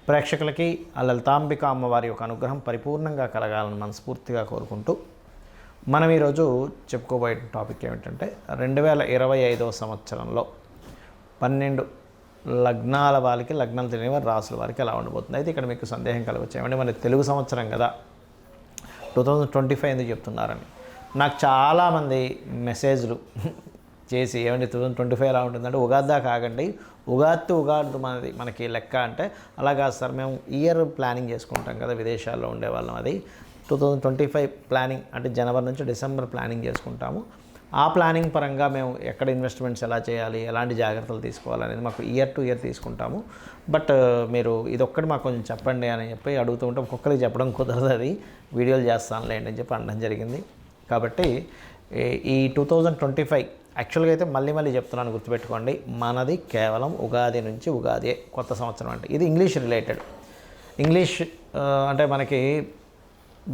ప్రేక్షకులకి ఆ లలితాంబిక అమ్మవారి యొక్క అనుగ్రహం పరిపూర్ణంగా కలగాలని మనస్ఫూర్తిగా కోరుకుంటూ మనం ఈరోజు చెప్పుకోబోయే టాపిక్ ఏమిటంటే 2025 సంవత్సరంలో 12 లగ్నాల వారికి, లగ్నాలు తెలియని వారి రాసుల వారికి ఎలా ఉండబోతుంది. అయితే ఇక్కడ మీకు సందేహం కలగవచ్చు, ఏమంటే మన తెలుగు సంవత్సరం కదా 2025 ఎందుకు చెప్తున్నారని. నాకు చాలామంది మెసేజ్లు చేసి ఏమంటే 2025 ఎలా ఉంటుందంటే ఉగాది దాకా ఆగండి, ఉగాది మనకి లెక్క అంటే అలాగా సార్, మేము ఇయర్ ప్లానింగ్ చేసుకుంటాం కదా విదేశాల్లో ఉండేవాళ్ళం. అది 2025 ప్లానింగ్ అంటే జనవరి నుంచి డిసెంబర్ ప్లానింగ్ చేసుకుంటాము. ఆ ప్లానింగ్ పరంగా మేము ఎక్కడ ఇన్వెస్ట్మెంట్స్ ఎలా చేయాలి, ఎలాంటి జాగ్రత్తలు తీసుకోవాలనేది మాకు ఇయర్ టు ఇయర్ తీసుకుంటాము. బట్ మీరు ఇదొక్కటి మాకు కొంచెం చెప్పండి అని చెప్పి అడుగుతూ ఉంటే ఒక్కొక్కరికి చెప్పడం కుదరదు, అది వీడియోలు చేస్తానులేండి అని చెప్పి అనడం జరిగింది. కాబట్టి ఈ 2025 యాక్చువల్గా అయితే మళ్ళీ చెప్తున్నాను, గుర్తుపెట్టుకోండి, మనది కేవలం ఉగాది నుంచి ఉగాది కొత్త సంవత్సరం. అంటే ఇది ఇంగ్లీష్ రిలేటెడ్, ఇంగ్లీష్ అంటే మనకి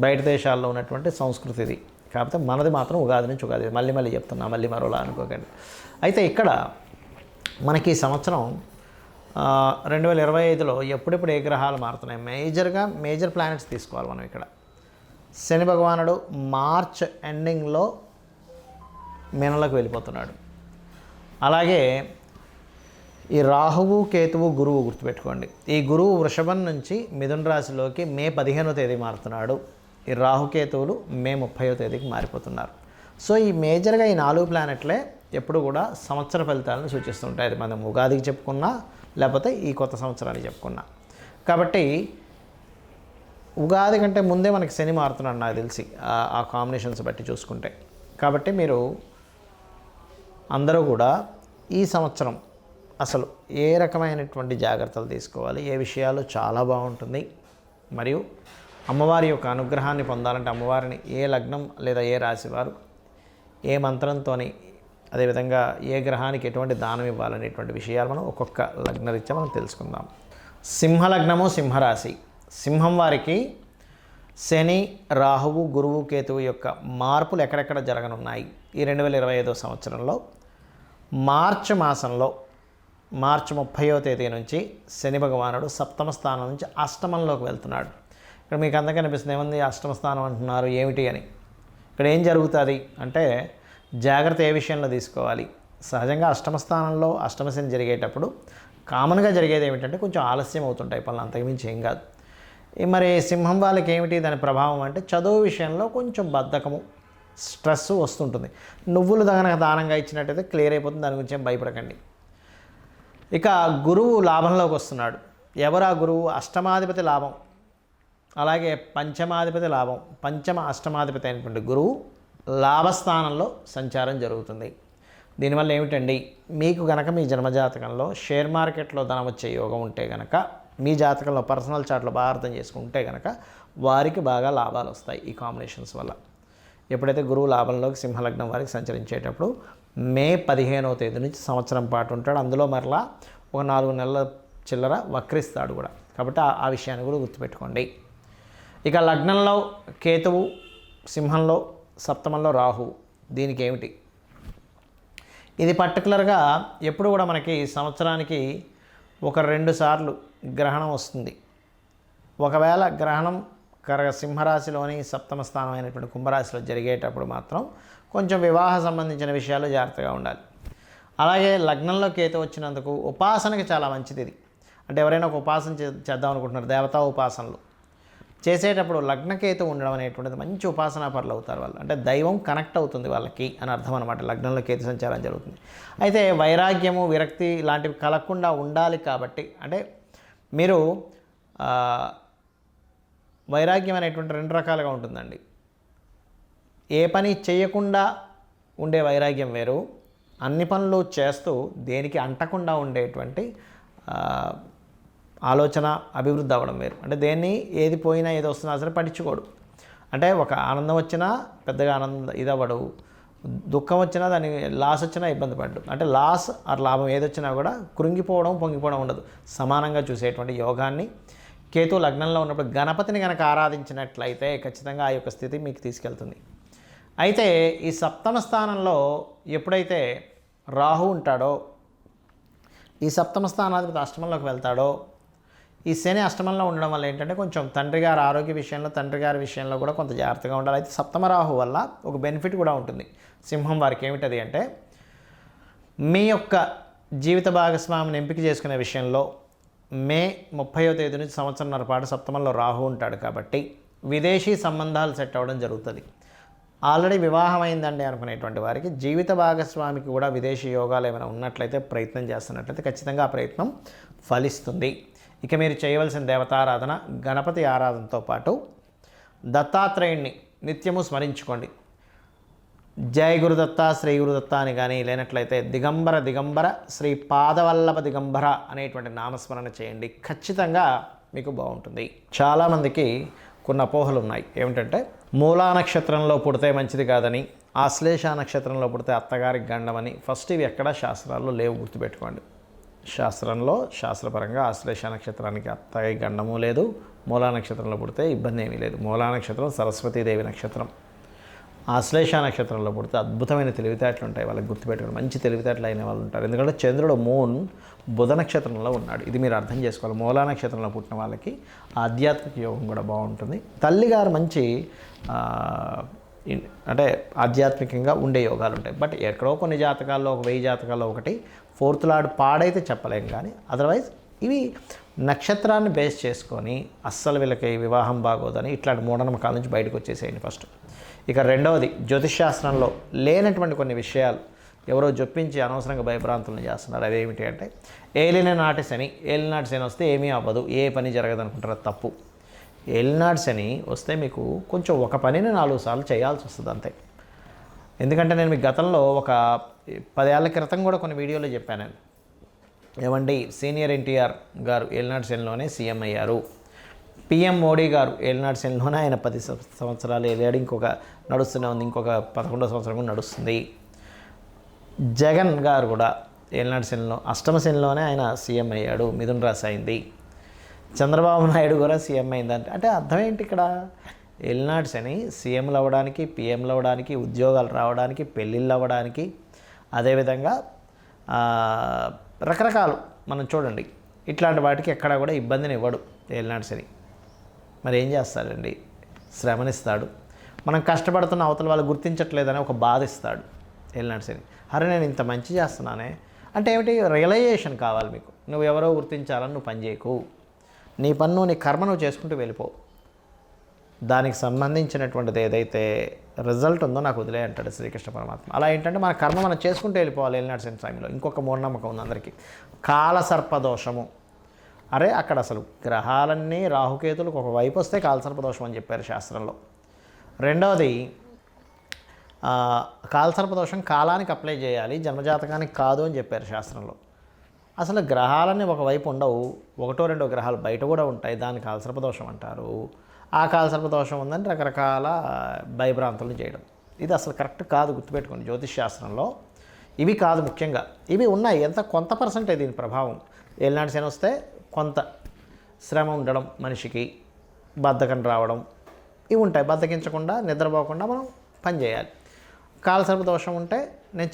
బయట దేశాల్లో ఉన్నటువంటి సంస్కృతి ఇది. కాకపోతే మనది మాత్రం ఉగాది నుంచి ఉగాది. మళ్ళీ చెప్తున్నా, మళ్ళీ మరోలా అనుకోకండి. అయితే ఇక్కడ మనకి ఈ సంవత్సరం 2025లో ఎప్పుడెప్పుడు ఏ గ్రహాలు మారుతున్నాయి, మేజర్ ప్లానెట్స్ తీసుకోవాలి మనం. ఇక్కడ శని భగవానుడు మార్చ్ ఎండింగ్లో మీనంలోకి వెళ్ళిపోతున్నాడు. అలాగే ఈ రాహువు, కేతువు, గురువు గుర్తుపెట్టుకోండి. ఈ గురువు వృషభం నుంచి మిథున రాశిలోకి మే 15వ తేదీ మారుతున్నాడు. ఈ రాహుకేతువులు మే 30వ తేదీకి మారిపోతున్నారు. సో ఈ మేజర్గా ఈ 4 ప్లానెట్లే ఎప్పుడు కూడా సంవత్సర ఫలితాలను సూచిస్తుంటాయి. అది మనం ఉగాదికి చెప్పుకున్నా, లేకపోతే ఈ కొత్త సంవత్సరానికి చెప్పుకున్నా. కాబట్టి ఉగాది కంటే ముందే మనకి శని మారుతున్నాడు నాకు తెలిసి, ఆ కాంబినేషన్స్ బట్టి చూసుకుంటే. కాబట్టి మీరు అందరూ కూడా ఈ సంవత్సరం అసలు ఏ రకమైనటువంటి జాగ్రత్తలు తీసుకోవాలి, ఏ విషయాలు చాలా బాగుంటుంది, మరియు అమ్మవారి యొక్క అనుగ్రహాన్ని పొందాలంటే అమ్మవారిని ఏ లగ్నం లేదా ఏ రాశి వారు ఏ మంత్రంతో, అదేవిధంగా ఏ గ్రహానికి ఎటువంటి దానం ఇవ్వాలనేటువంటి విషయాలు మనం ఒక్కొక్క లగ్నరీత్యా మనం తెలుసుకుందాం. సింహలగ్నము, సింహరాశి. సింహం వారికి శని, రాహువు, గురువు, కేతువు యొక్క మార్పులు ఎక్కడెక్కడ జరగనున్నాయి ఈ 2025 సంవత్సరంలో. మార్చి మాసంలో మార్చి 30వ తేదీ నుంచి శని భగవానుడు సప్తమ స్థానం నుంచి అష్టమంలోకి వెళ్తున్నాడు. ఇక్కడ మీకు అందరికీ అనిపిస్తుంది, ఏముంది అష్టమ స్థానం అంటున్నారు ఏమిటి అని. ఇక్కడ ఏం జరుగుతుంది అంటే జాగ్రత్త ఏ విషయంలో తీసుకోవాలి. సహజంగా అష్టమ స్థానంలో అష్టమ శని జరిగేటప్పుడు కామన్గా జరిగేది ఏమిటంటే కొంచెం ఆలస్యం అవుతుంటాయి పనులు, అంతకుమించి ఏం కాదు. మరి సింహం వాళ్ళకి ఏమిటి దాని ప్రభావం అంటే చదువు విషయంలో కొంచెం బద్ధకము, స్ట్రెస్ వస్తుంటుంది. నువ్వులు కనుక దానంగా ఇచ్చినట్టయితే క్లియర్ అయిపోతుంది, దాని గురించి ఏం భయపడకండి. ఇక గురువు లాభంలోకి వస్తున్నాడు. ఎవరు ఆ గురువు? అష్టమాధిపతి లాభం, అలాగే పంచమాధిపతి లాభం, పంచమ అష్టమాధిపతి అయినటువంటి గురువు లాభస్థానంలో సంచారం జరుగుతుంది. దీనివల్ల ఏమిటండి, మీకు గనక మీ జన్మజాతకంలో షేర్ మార్కెట్లో ధనం వచ్చే యోగం ఉంటే గనక, మీ జాతకంలో పర్సనల్ చార్ట్లో బాగా అర్థం చేసుకుంటే కనుక వారికి బాగా లాభాలు వస్తాయి ఈ కాంబినేషన్స్ వల్ల. ఎప్పుడైతే గురువు లాభంలోకి సింహలగ్నం వారికి సంచరించేటప్పుడు మే 15వ తేదీ నుంచి సంవత్సరం పాటు ఉంటాడు. అందులో మరలా ఒక 4 నెలల చిల్లర వక్రిస్తాడు కూడా. కాబట్టి ఆ విషయాన్ని కూడా గుర్తుపెట్టుకోండి. ఇక లగ్నంలో కేతువు, సింహంలో సప్తమంలో రాహు. దీనికి ఏమిటి, ఇది పర్టికులర్గా ఎప్పుడు కూడా మనకి సంవత్సరానికి ఒక 2 సార్లు గ్రహణం వస్తుంది. ఒకవేళ గ్రహణం సింహరాశిలోని సప్తమ స్థానం అయినటువంటి కుంభరాశిలో జరిగేటప్పుడు మాత్రం కొంచెం వివాహ సంబంధించిన విషయాలు జాగ్రత్తగా ఉండాలి. అలాగే లగ్నంలో కేతు వచ్చినందుకు ఉపాసనకి చాలా మంచిది ఇది. అంటే ఎవరైనా ఒక ఉపాసన చేద్దాం అనుకుంటున్నారు, దేవతా ఉపాసనలు చేసేటప్పుడు లగ్నకేతు ఉండడం అనేటువంటిది మంచి ఉపాసనా పరులు అవుతారు వాళ్ళు. అంటే దైవం కనెక్ట్ అవుతుంది వాళ్ళకి అని అర్థం అనమాట. లగ్నంలో కేతు సంచారం జరుగుతుంది. అయితే వైరాగ్యము, విరక్తి లాంటివి కలగకుండా ఉండాలి. కాబట్టి అంటే మీరు వైరాగ్యం అనేటువంటి 2 రకాలుగా ఉంటుందండి. ఏ పని చేయకుండా ఉండే వైరాగ్యం వేరు, అన్ని పనులు చేస్తూ దేనికి అంటకుండా ఉండేటువంటి ఆలోచన, అభివృద్ధి అవ్వడం వేరు. అంటే దేన్ని ఏది పోయినా ఏది వస్తున్నా సరే పట్టించుకోడు. అంటే ఒక ఆనందం వచ్చినా పెద్దగా ఇదవ్వడు, దుఃఖం వచ్చినా దాని లాస్ వచ్చినా ఇబ్బంది పడ్డు. అంటే లాస్ ఆర్ లాభం ఏదొచ్చినా కూడా కృంగిపోవడం, పొంగిపోవడం ఉండదు, సమానంగా చూసేటువంటి యోగాన్ని కేతు లగ్నంలో ఉన్నప్పుడు గణపతిని కనుక ఆరాధించినట్లయితే ఖచ్చితంగా ఆ యొక్క స్థితి మీకు తీసుకెళ్తుంది. అయితే ఈ సప్తమ స్థానంలో ఎప్పుడైతే రాహు ఉంటాడో, ఈ సప్తమ స్థానాధిపతి అష్టమంలోకి వెళ్తాడో, ఈ శని అష్టమంలో ఉండడం వల్ల ఏంటంటే కొంచెం తండ్రి గారి ఆరోగ్య విషయంలో, తండ్రి గారి విషయంలో కూడా కొంత జాగ్రత్తగా ఉండాలి. అయితే సప్తమ రాహు వల్ల ఒక బెనిఫిట్ కూడా ఉంటుంది సింహం వారికి. ఏమిటది అంటే మీ యొక్క జీవిత భాగస్వామిని ఎంపిక చేసుకునే విషయంలో మే 30వ తేదీ నుంచి సంవత్సరంన్నర పాటు సప్తమంలో రాహు ఉంటాడు కాబట్టి విదేశీ సంబంధాలు సెట్ అవ్వడం జరుగుతుంది. ఆల్రెడీ వివాహం అయిందండి అనుకునేటువంటి వారికి జీవిత భాగస్వామికి కూడా విదేశీ యోగాలు ఏమైనా ఉన్నట్లయితే, ప్రయత్నం చేస్తున్నట్లయితే ఖచ్చితంగా ఆ ప్రయత్నం ఫలిస్తుంది. ఇక మీరు చేయవలసిన దేవతారాధన గణపతి ఆరాధనతో పాటు దత్తాత్రేయుణ్ణి నిత్యము స్మరించుకోండి. జయ గురుదత్త, శ్రీ గురుదత్త అని కానీ, లేనట్లయితే దిగంబర దిగంబర శ్రీ పాదవల్లభ దిగంబర అనేటువంటి నామస్మరణ చేయండి. ఖచ్చితంగా మీకు బాగుంటుంది. చాలామందికి కొన్ని అపోహలు ఉన్నాయి. ఏమిటంటే మూలా నక్షత్రంలో పుడితే మంచిది కాదని, ఆశ్లేష నక్షత్రంలో పుడితే అత్తగారికి గండమని. ఫస్ట్ ఇవి ఎక్కడా శాస్త్రాల్లో లేవు, గుర్తుపెట్టుకోండి. శాస్త్రంలో శాస్త్రపరంగా ఆశ్లేష నక్షత్రానికి అత్తగారి గండము లేదు, మూలా నక్షత్రంలో పుడితే ఇబ్బంది ఏమీ లేదు. మూలా నక్షత్రం సరస్వతీదేవి నక్షత్రం. ఆశ్లేష నక్షత్రంలో పుడితే అద్భుతమైన తెలివితేటలు ఉంటాయి వాళ్ళకి, గుర్తుపెట్టుకోండి. మంచి తెలివితేటలు అయిన వాళ్ళు ఉంటారు. ఎందుకంటే చంద్రుడు మూన్ బుధ నక్షత్రంలో ఉన్నాడు. ఇది మీరు అర్థం చేసుకోవాలి. మూలా నక్షత్రంలో పుట్టిన వాళ్ళకి ఆధ్యాత్మిక యోగం కూడా బాగుంటుంది. తల్లిగారు మంచి అంటే ఆధ్యాత్మికంగా ఉండే యోగాలు ఉంటాయి. బట్ ఎక్కడో కొన్ని జాతకాల్లో, ఒక 1000 జాతకాల్లో ఒకటి ఫోర్త్ లార్డ్ పాడైతే చెప్పలేం. కానీ అదర్వైజ్ ఇవి నక్షత్రాన్ని బేస్ చేసుకొని అస్సలు వీళ్ళకి వివాహం బాగోదని ఇట్లాంటి మూఢనమ్మకాల నుంచి బయటకు వచ్చేసేయండి ఫస్ట్. ఇక రెండవది, జ్యోతిష్శాస్త్రంలో లేనటువంటి కొన్ని విషయాలు ఎవరో జొప్పించి అనవసరంగా భయభ్రాంతులను చేస్తున్నారు. అదేమిటి అంటే ఏలినాటి శని వస్తే ఏమీ అవ్వదు, ఏ పని జరగదు అనుకుంటారు. తప్పు. ఏలినాటి శని వస్తే మీకు కొంచెం ఒక పనిని 4 సార్లు చేయాల్సి వస్తుంది అంతే. ఎందుకంటే నేను మీకు గతంలో ఒక 10 ఏళ్ల క్రితం కూడా కొన్ని వీడియోలో చెప్పాను. ఏమండి, సీనియర్ ఎన్టీఆర్ గారు ఏలినాటి శనిలోనే సీఎం అయ్యారు. పిఎం మోడీ గారు ఏలినాటి శనిలోనే ఆయన 10 సంవత్సరాలు ఏలాడు. ఇంకొక నడుస్తూనే ఉంది, ఇంకొక 11వ సంవత్సరం కూడా నడుస్తుంది. జగన్ గారు కూడా ఏలినాటి శనిలో, అష్టమ శనిలోనే ఆయన సీఎం అయ్యాడు, మిథున రాశి అయింది. చంద్రబాబు నాయుడు కూడా సీఎం అయిందంటే అంటే అర్థం ఏంటి ఇక్కడ? ఏలినాటి శని సీఎంలు అవ్వడానికి, పిఎంలు అవ్వడానికి, ఉద్యోగాలు రావడానికి, పెళ్ళిళ్ళు అవ్వడానికి, అదేవిధంగా రకరకాలు మనం చూడండి ఇట్లాంటి వాటికి ఎక్కడా కూడా ఇబ్బందిని ఇవ్వడు ఏలినాటి శని. మరి ఏం చేస్తాడండి? శ్రమనిస్తాడు. మనం కష్టపడుతున్న అవతల వాళ్ళు గుర్తించట్లేదని ఒక బాధ ఇస్తాడు ఏలినాటి శని. అరే నేను ఇంత మంచి చేస్తున్నానే అంటే ఏమిటి? రియలైజేషన్ కావాలి మీకు. నువ్వు ఎవరో గుర్తించాలని నువ్వు పని చేయకు. నీ పన్ను, నీ కర్మ నువ్వు చేసుకుంటూ వెళ్ళిపో. దానికి సంబంధించినటువంటిది ఏదైతే రిజల్ట్ ఉందో నాకు వదిలే అంటాడు శ్రీకృష్ణ పరమాత్మ. అలా ఏంటంటే మన కర్మ మనం చేసుకుంటూ వెళ్ళిపోవాలి ఏలినాటి శని టైంలో. ఇంకొక మూఢనమ్మకం ఉంది అందరికీ, కాలసర్పదోషము. అరే అక్కడ అసలు గ్రహాలన్నీ రాహుకేతులకు ఒక వైపు వస్తే కాలసర్పదోషం అని చెప్పారు శాస్త్రంలో. రెండవది, కాలసర్పదోషం కాలానికి అప్లై చేయాలి, జన్మజాతకానికి కాదు అని చెప్పారు శాస్త్రంలో. అసలు గ్రహాలన్నీ ఒకవైపు ఉండవు, 1-2 గ్రహాలు బయట కూడా ఉంటాయి, దాన్ని కాలసర్పదోషం అంటారు. ఆ కాలసర్పదోషం ఉందని రకరకాల భయభ్రాంతులను చేయడం, ఇది అసలు కరెక్ట్ కాదు, గుర్తుపెట్టుకోండి. జ్యోతిష్ శాస్త్రంలో ఇవి కాదు ముఖ్యంగా. ఇవి ఉన్నాయి, ఎంత కొంత పర్సెంటే దీని ప్రభావం. ఏలినాటి శని వస్తే కొంత శ్రమ ఉండడం, మనిషికి బద్ధకం రావడం, ఇవి ఉంటాయి. బద్ధకించకుండా, నిద్రపోకుండా మనం పని చేయాలి. కాలసర్పదోషం ఉంటే నేను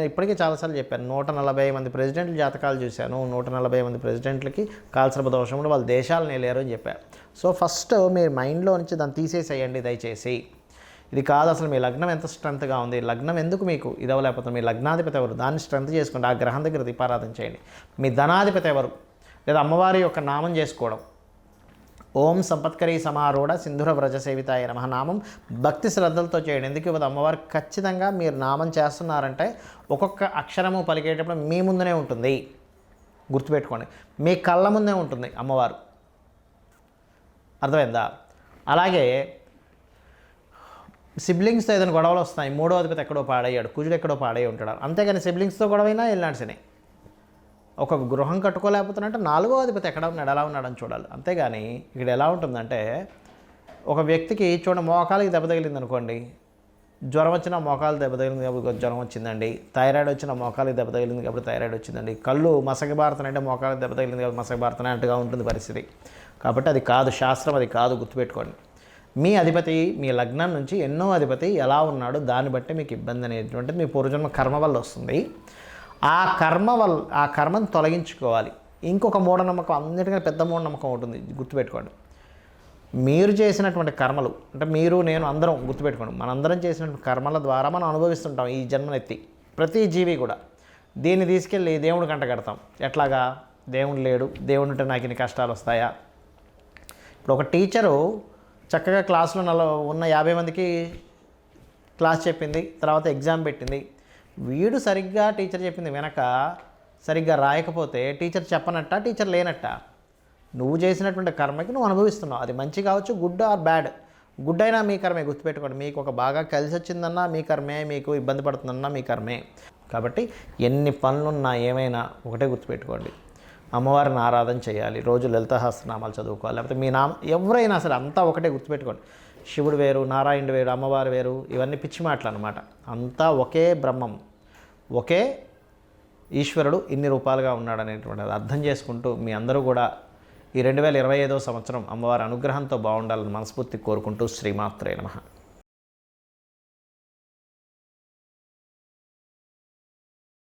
ఇప్పటికీ చాలాసార్లు చెప్పాను. 140 మంది ప్రెసిడెంట్ల జాతకాలు చూశాను. 140 మంది ప్రెసిడెంట్లకి కాలసర్పదోషం ఉండి వాళ్ళు దేశాలను వెళ్ళారు అని చెప్పారు. సో ఫస్ట్ మీరు మైండ్లో నుంచి దాన్ని తీసేసేయండి దయచేసి. ఇది కాదు అసలు మీ లగ్నం ఎంత స్ట్రెంత్గా ఉంది, లగ్నం ఎందుకు మీకు ఇది అవ్వలేకపోతుంది, మీ లగ్నాధిపతి ఎవరు, దాన్ని స్ట్రెంత్ చేసుకోండి. ఆ గ్రహం దగ్గర దీపారాధన చేయండి. మీ ధనాధిపతి ఎవరు, లేదా అమ్మవారి యొక్క నామం చేసుకోవడం. ఓం సంపత్కరీ సమారూఢ సింధుర వ్రజ సేవితాయ నమః నామం భక్తి శ్రద్ధలతో చేయండి. ఎందుకు ఇవ్వదు అమ్మవారు? ఖచ్చితంగా మీరు నామం చేస్తున్నారంటే ఒక్కొక్క అక్షరము పలికేటప్పుడు మీ ముందునే ఉంటుంది, గుర్తుపెట్టుకోండి. మీ కళ్ళ ముందే ఉంటుంది అమ్మవారు, అర్థమైందా? అలాగే సిబ్లింగ్స్తో ఏదైనా గొడవలు వస్తాయి, 3వ అధిపతి ఎక్కడో పాడయ్యాడు, కుజుడు ఎక్కడో పాడై ఉంటాడు, అంతేగాని సిబ్లింగ్స్తో గొడవైనా ఏలినాటి శని. ఒక గృహం కట్టుకోలేకపోతున్నట్టే 4వ అధిపతి ఎక్కడ ఉన్నాడు, ఎలా ఉన్నాడని చూడాలి. అంతేగాని ఇక్కడ ఎలా ఉంటుందంటే ఒక వ్యక్తికి మోకాలికి దెబ్బ తగిలింది అనుకోండి, జ్వరం వచ్చిన మోకాలు దెబ్బ తగిలింది కాబట్టి జ్వరం వచ్చిందండి, థైరాయిడ్ వచ్చిన మోకాలికి దెబ్బ తగిలింది కాబట్టి థైరాయిడ్ వచ్చిందండి, కళ్ళు మసకబారుతున్నాయంటే మోకాలికి దెబ్బ తగిలింది కాబట్టి మసకబారుతున్నట్టుగా ఉంటుంది పరిస్థితి. కాబట్టి అది కాదు, శాస్త్రం అది కాదు, గుర్తుపెట్టుకోండి. మీ అధిపతి మీ లగ్నం నుంచి ఎన్నో అధిపతి ఎలా ఉన్నాడు దాన్ని బట్టి మీకు ఇబ్బంది అనేటువంటిది మీ పూర్వజన్మ కర్మ వల్ల వస్తుంది. ఆ కర్మను తొలగించుకోవాలి. ఇంకొక మూఢనమ్మకం, అన్నిటికంటే పెద్ద మూఢనమ్మకం ఉంటుంది, గుర్తుపెట్టుకోండి. మీరు చేసినటువంటి కర్మలు, అంటే మీరు నేను అందరం గుర్తుపెట్టుకోండి, మనందరం చేసినటువంటి కర్మల ద్వారా మనం అనుభవిస్తుంటాం ఈ జన్మనెత్తి. ప్రతి జీవి కూడా దీన్ని తీసుకెళ్ళి దేవుడి కంట కడతాం. ఎట్లాగా? దేవుడు లేడు, దేవుడు ఉంటే నాకు ఇన్ని కష్టాలు వస్తాయా? ఇప్పుడు ఒక టీచరు చక్కగా క్లాసులో ఉన్న 50 మందికి క్లాస్ చెప్పింది, తర్వాత ఎగ్జామ్ పెట్టింది. వీడు సరిగ్గా టీచర్ చెప్పింది వెనక సరిగ్గా రాయకపోతే టీచర్ చెప్పనట్ట, టీచర్ లేనట్ట. నువ్వు చేసినటువంటి కర్మకి నువ్వు అనుభవిస్తున్నావు. అది మంచి కావచ్చు, గుడ్ ఆర్ బ్యాడ్. గుడ్ అయినా మీ కర్మే, గుర్తుపెట్టుకోండి. మీకు ఒక బాగా కలిసి వచ్చిందన్నా మీ కర్మే, మీకు ఇబ్బంది పడుతుందన్నా మీ కర్మే. కాబట్టి ఎన్ని పనులున్నా ఏమైనా ఒకటే గుర్తుపెట్టుకోండి, అమ్మవారిని ఆరాధన చేయాలి, రోజు లలిత సహస్రనామాలు చదువుకోవాలి. లేకపోతే మీ ఎవరైనా సరే అంతా ఒకటే గుర్తుపెట్టుకోండి. శివుడు వేరు, నారాయణుడు వేరు, అమ్మవారు వేరు, ఇవన్నీ పిచ్చి మాటలు అన్నమాట. అంతా ఒకే బ్రహ్మం, ఒకే ఈశ్వరుడు ఇన్ని రూపాలుగా ఉన్నాడు అనేటువంటిది అర్థం చేసుకుంటూ మీ అందరూ కూడా ఈ 2025వ సంవత్సరం అమ్మవారి అనుగ్రహంతో బాగుండాలని మనస్ఫూర్తి కోరుకుంటూ శ్రీమాత్రే నమః.